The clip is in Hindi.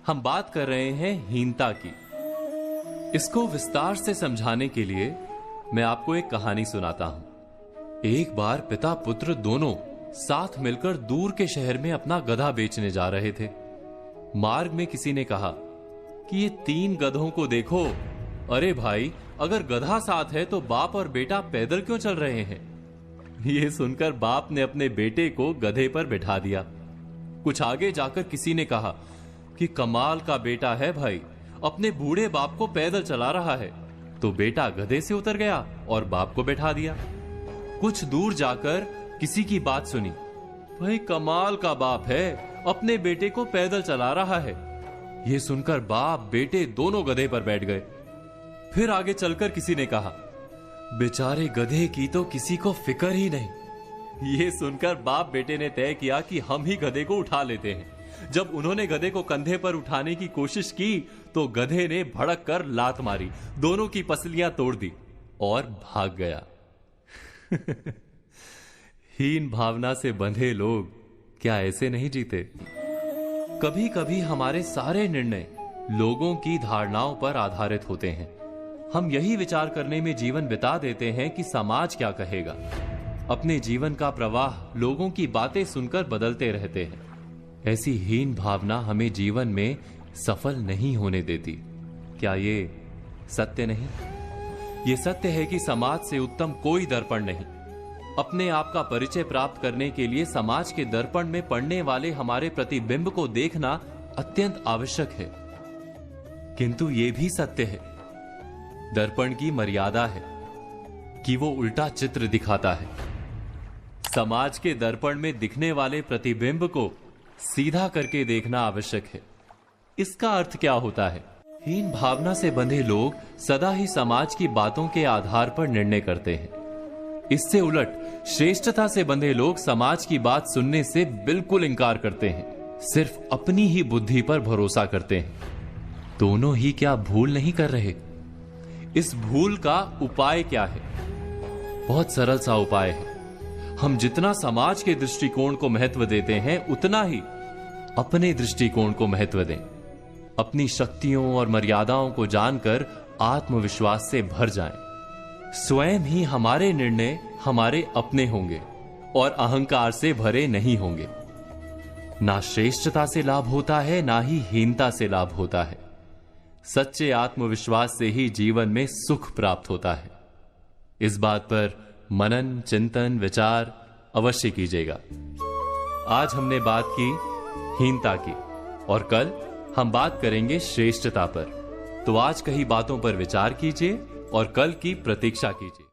हम बात कर रहे हैं हीनता की। इसको विस्तार से समझाने के लिए मैं आपको एक कहानी सुनाता हूं। एक बार पिता पुत्र दोनों साथ मिलकर दूर के शहर में अपना गधा बेचने जा रहे थे। मार्ग में किसी ने कहा कि ये 3 गधों को देखो। अरे भाई, अगर गधा साथ है तो बाप और बेटा पैदल क्यों चल रहे हैं? ये सुनकर बाप ने अपने बेटे को गधे पर बिठा दिया। कुछ आगे जाकर किसी ने कहा कि कमाल का बेटा है भाई, अपने बूढ़े बाप को पैदल चला रहा है। तो बेटा गधे से उतर गया और बाप को बैठा दिया। कुछ दूर जाकर किसी की बात सुनी, भाई कमाल का बाप है, अपने बेटे को पैदल चला रहा है। यह सुनकर बाप बेटे दोनों गधे पर बैठ गए। फिर आगे चलकर किसी ने कहा, बेचारे गधे की तो किसी को फिक्र ही नहीं। यह सुनकर बाप बेटे ने तय किया कि हम ही गधे को उठा लेते हैं। जब उन्होंने गधे को कंधे पर उठाने की कोशिश की तो गधे ने भड़क कर लात मारी, दोनों की पसलियां तोड़ दी और भाग गया। हीन भावना से बंधे लोग क्या ऐसे नहीं जीते? कभी कभी हमारे सारे निर्णय लोगों की धारणाओं पर आधारित होते हैं। हम यही विचार करने में जीवन बिता देते हैं कि समाज क्या कहेगा। अपने जीवन का प्रवाह लोगों की बातें सुनकर बदलते रहते हैं। ऐसी हीन भावना हमें जीवन में सफल नहीं होने देती। क्या ये सत्य नहीं? ये सत्य है कि समाज से उत्तम कोई दर्पण नहीं। अपने आप का परिचय प्राप्त करने के लिए समाज के दर्पण में पड़ने वाले हमारे प्रतिबिंब को देखना अत्यंत आवश्यक है। किंतु यह भी सत्य है, दर्पण की मर्यादा है कि वो उल्टा चित्र दिखाता है। समाज के दर्पण में दिखने वाले प्रतिबिंब को सीधा करके देखना आवश्यक है। इसका अर्थ क्या होता है? हीन भावना से बंधे लोग सदा ही समाज की बातों के आधार पर निर्णय करते हैं। इससे उलट श्रेष्ठता से बंधे लोग समाज की बात सुनने से बिल्कुल इनकार करते हैं, सिर्फ अपनी ही बुद्धि पर भरोसा करते हैं। दोनों ही क्या भूल नहीं कर रहे? इस भूल का उपाय क्या है? बहुत सरल सा उपाय है। हम जितना समाज के दृष्टिकोण को महत्व देते हैं, उतना ही अपने दृष्टिकोण को महत्व दें। अपनी शक्तियों और मर्यादाओं को जानकर आत्मविश्वास से भर जाएं। स्वयं ही हमारे निर्णय हमारे अपने होंगे और अहंकार से भरे नहीं होंगे। ना श्रेष्ठता से लाभ होता है, ना ही हीनता से लाभ होता है। सच्चे आत्मविश्वास से ही जीवन में सुख प्राप्त होता है। इस बात पर मनन, चिंतन, विचार अवश्य कीजिएगा। आज हमने बात की हीनता की और कल हम बात करेंगे श्रेष्ठता पर। तो आज कही बातों पर विचार कीजिए और कल की प्रतीक्षा कीजिए।